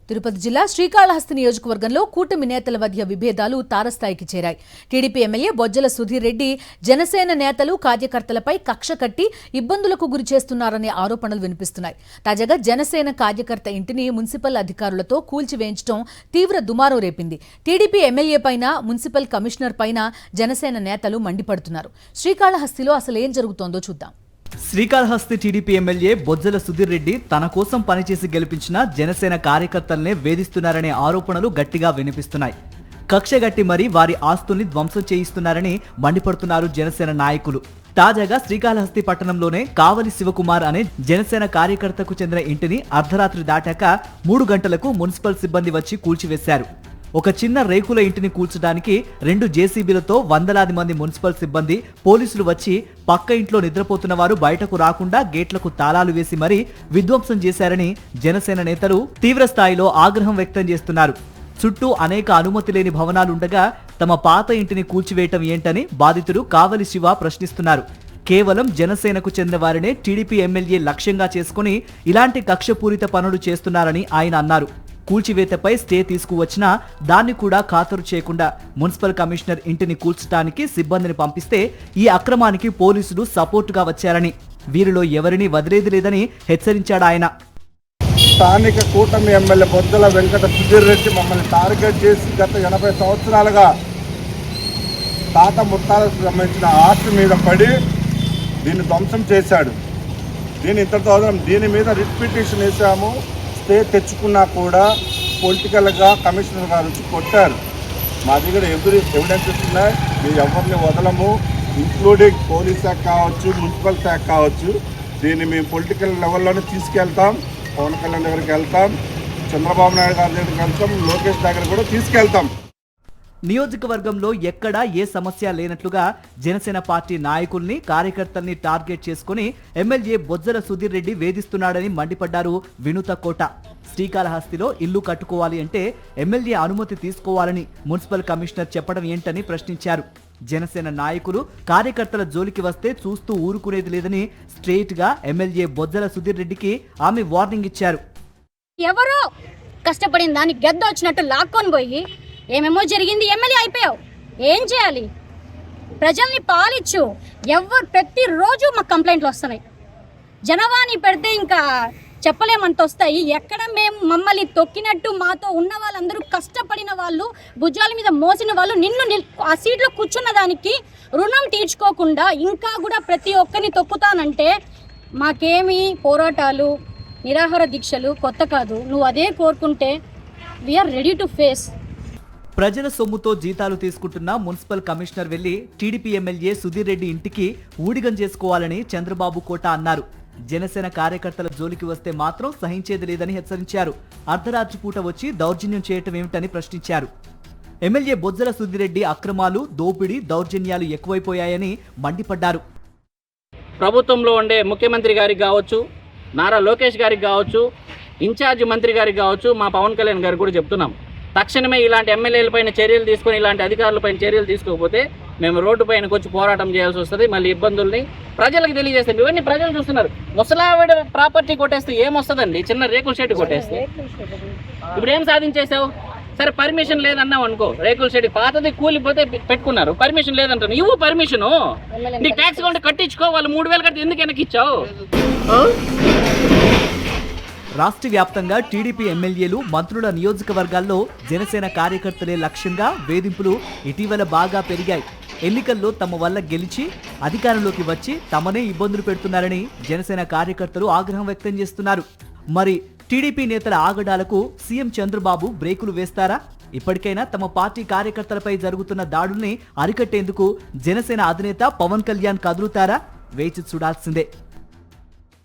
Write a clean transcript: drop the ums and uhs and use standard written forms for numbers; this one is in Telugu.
తిరుపతి జిల్లా శ్రీకాళహస్తి నియోజకవర్గంలో కూటమి నేతల మధ్య విభేదాలు తారస్థాయికి చేరాయి. టీడీపీ ఎమ్మెల్యే బొజ్జల సుధీర్ రెడ్డి జనసేన నేతలు కార్యకర్తలపై కక్ష కట్టి ఇబ్బందులకు గురి చేస్తున్నారనే ఆరోపణలు వినిపిస్తున్నాయి. తాజాగా జనసేన కార్యకర్త ఇంటిని మున్సిపల్ అధికారులతో కూల్చివేయించడం తీవ్ర దుమారం రేపింది. టీడీపీ ఎమ్మెల్యే పైన, మున్సిపల్ కమిషనర్ పైన జనసేన నేతలు మండిపడుతున్నారు. శ్రీకాళహస్తిలో అసలు ఏం జరుగుతోందో చూద్దాం. శ్రీకాళహస్తి టీడీపీ ఎమ్మెల్యే బొజ్జల సుధీర్ రెడ్డి తన కోసం పనిచేసి గెలిపించిన జనసేన కార్యకర్తలనే వేధిస్తున్నారనే ఆరోపణలు గట్టిగా వినిపిస్తున్నాయి. కక్షగట్టి మరీ వారి ఆస్తుల్ని ధ్వంసం చేయిస్తున్నారని మండిపడుతున్నారు జనసేన నాయకులు. తాజాగా శ్రీకాళహస్తి పట్టణంలోనే కావలి శివకుమార్ అనే జనసేన కార్యకర్తకు చెందిన ఇంటిని అర్ధరాత్రి దాటాక 3 గంటలకు మున్సిపల్ సిబ్బంది వచ్చి కూల్చివేశారు. ఒక చిన్న రేకుల ఇంటిని కూల్చడానికి 2 జేసీబీలతో వందలాది మంది మున్సిపల్ సిబ్బంది, పోలీసులు వచ్చి పక్క ఇంట్లో నిద్రపోతున్న వారు బయటకు రాకుండా గేట్లకు తాళాలు వేసి మరీ విధ్వంసం చేశారని జనసేన నేతలు తీవ్ర స్థాయిలో ఆగ్రహం వ్యక్తం చేస్తున్నారు. చుట్టూ అనేక అనుమతి లేని భవనాలుండగా తమ పాత ఇంటిని కూల్చివేయటం ఏంటని బాధితుడు కావలి శివ ప్రశ్నిస్తున్నారు. కేవలం జనసేనకు చెందిన వారినే టీడీపీ ఎమ్మెల్యే లక్ష్యంగా చేసుకుని ఇలాంటి కక్షపూరిత పనులు చేస్తున్నారని ఆయన అన్నారు. కూల్చివేతపై స్టే తీసుకువచ్చినా దాన్ని కూడా ఖాతరు చేయకుండా మున్సిపల్ కమిషనర్ ఇంటిని కూల్చడానికి సిబ్బందిని పంపిస్తే ఈ అక్రమానికి పోలీసులు సపోర్టుగా వచ్చారని, వీరిలో ఎవరిని వదిలేది లేదని హెచ్చరించాడు ఆయన. స్థానిక కూటమి ఎమ్మెల్యే బొజ్జల వెంకట సుధీర్ రెడ్డి మమ్మల్ని టార్గెట్ చేసి గత 80 సంవత్సరాలుగా తాత ముత్తాలకు సంబంధించిన ఆస్తి మీద పడి దీన్ని ధ్వంసం చేశాడు. దీని మీద రిట్ పిటిషన్ వేసాము. స్టే తెచ్చుకున్నా కూడా పొలిటికల్గా కమిషనర్ గారు వచ్చి కొట్టారు. మా దగ్గర ఎవిడెన్సెస్ ఉన్నాయి, మీరు ఎవరిని వదలము, ఇంక్లూడింగ్ పోలీస్ శాఖ కావచ్చు, మున్సిపల్ శాఖ కావచ్చు. దీన్ని మేము పొలిటికల్ లెవెల్లోనే తీసుకెళ్తాం. పవన్ కళ్యాణ్ దగ్గరికి వెళ్తాం, చంద్రబాబు నాయుడు గారి దగ్గరికి వెళ్తాం, లోకేష్ దగ్గర కూడా తీసుకెళ్తాం. నియోజకవర్గంలో ఎక్కడా ఏ సమస్య లేనట్లుగా జనసేన పార్టీ నాయకుల్ని, కార్యకర్తల్ని టార్గెట్ చేసుకుని ఎమ్మెల్యే బొజ్జల సుధీర్ రెడ్డి వేధిస్తున్నాడని మండిపడ్డారు వినూత కోట. శ్రీకాళహస్తిలో ఇల్లు కట్టుకోవాలి అంటే ఎమ్మెల్యే అనుమతి తీసుకోవాలని మున్సిపల్ కమిషనర్ చెప్పడం ఏంటని ప్రశ్నించారు. జనసేన నాయకులు కార్యకర్తల జోలికి వస్తే చూస్తూ ఊరుకునేది లేదని స్ట్రెయిట్ గా ఎమ్మెల్యే బొజ్జల సుధీర్ రెడ్డికి ఆమె వార్నింగ్ ఇచ్చారు. ఎవరో కష్టపడిన దాన్ని గద్ద వచ్చినట్టు లాక్కొని పోయి ఏమేమో జరిగింది, ఎమ్మెల్యే అయిపోయావు, ఏం చేయాలి? ప్రజల్ని పాలించు. ప్రతిరోజు మాకు కంప్లైంట్లు వస్తున్నాయి. జనవాణి పెడితే ఇంకా చెప్పలేమంత వస్తాయి. ఎక్కడ మేము మమ్మల్ని తొక్కినట్టు మాతో ఉన్న వాళ్ళందరూ కష్టపడిన వాళ్ళు, భుజాల మీద మోసిన వాళ్ళు, నిన్ను ఆ సీట్లో కూర్చున్న దానికి రుణం తీర్చుకోకుండా ఇంకా కూడా ప్రతి ఒక్కరిని తొక్కుతానంటే మాకేమి పోరాటాలు, నిరాహార దీక్షలు కొత్త కాదు. నువ్వు అదే కోరుకుంటే వీఆర్ రెడీ టు ఫేస్. ప్రజల సొమ్ముతో జీతాలు తీసుకుంటున్న మున్సిపల్ కమిషనర్ వెళ్లి టీడీపీ ఎమ్మెల్యే సుధీర్ రెడ్డి ఇంటికి ఊడిగం చేసుకోవాలని చంద్రబాబు కోట అన్నారు. జనసేన కార్యకర్తల జోలికి వస్తే మాత్రం సహించేది లేదని హెచ్చరించారు. అర్ధరాత్రి పూట వచ్చి దౌర్జన్యం చేయటం ఏమిటని ప్రశ్నించారు. ఎమ్మెల్యే బొజ్జల సుధీర్ రెడ్డి అక్రమాలు, దోపిడీ, దౌర్జన్యాలు ఎక్కువైపోయాయని మండిపడ్డారు. ప్రభుత్వంలో ఉండే ముఖ్యమంత్రి గారికి కావచ్చు, నారా లోకేష్ గారికి కావచ్చు, ఇన్ఛార్జ్ మంత్రి గారికి కావచ్చు, మా పవన్ కళ్యాణ్ గారికి కూడా చెప్తున్నాం, తక్షణమే ఇలాంటి ఎమ్మెల్యేలపైన చర్యలు తీసుకొని ఇలాంటి అధికారులపైన చర్యలు తీసుకోకపోతే మేము రోడ్డు పైనకి వచ్చి పోరాటం చేయాల్సి వస్తుంది. మళ్ళీ ఇబ్బందుల్ని ప్రజలకు తెలియజేస్తాం. ఇవన్నీ ప్రజలు చూస్తున్నారు. ముసలావిడ ప్రాపర్టీ కొట్టేస్తే ఏమొస్తుందండి? చిన్న రేకుల షెడ్ కొట్టేస్తే ఇప్పుడు ఏం సాధించేసావు? సరే పర్మిషన్ లేదన్నావు అనుకో, రేకుల షెడ్ పాతది కూలిపోతే పెట్టుకున్నారు, పర్మిషన్ లేదంటాను. ఇవ్వు పర్మిషను, నీకు ట్యాక్స్ కౌంటర్ కట్టించుకో. వాళ్ళు 3000 కట్టి ఎందుకు వెనక్కి ఇచ్చావు? రాష్ట్ర వ్యాప్తంగా టీడీపీ ఎమ్మెల్యేలు, మంత్రుల నియోజకవర్గాల్లో జనసేన కార్యకర్తలే లక్ష్యంగా వేధింపులు ఇటీవల బాగా పెరిగాయి. ఎన్నికల్లో తమ వల్ల గెలిచి అధికారంలోకి వచ్చి తమనే ఇబ్బందులు పెడుతున్నారని జనసేన కార్యకర్తలు ఆగ్రహం వ్యక్తం చేస్తున్నారు. మరి టీడీపీ నేతల ఆగడాలకు సీఎం చంద్రబాబు బ్రేకులు వేస్తారా? ఇప్పటికైనా తమ పార్టీ కార్యకర్తలపై జరుగుతున్న దాడుల్ని అరికట్టేందుకు జనసేన అధినేత పవన్ కళ్యాణ్ కదులుతారా? వేచి చూడాల్సిందే.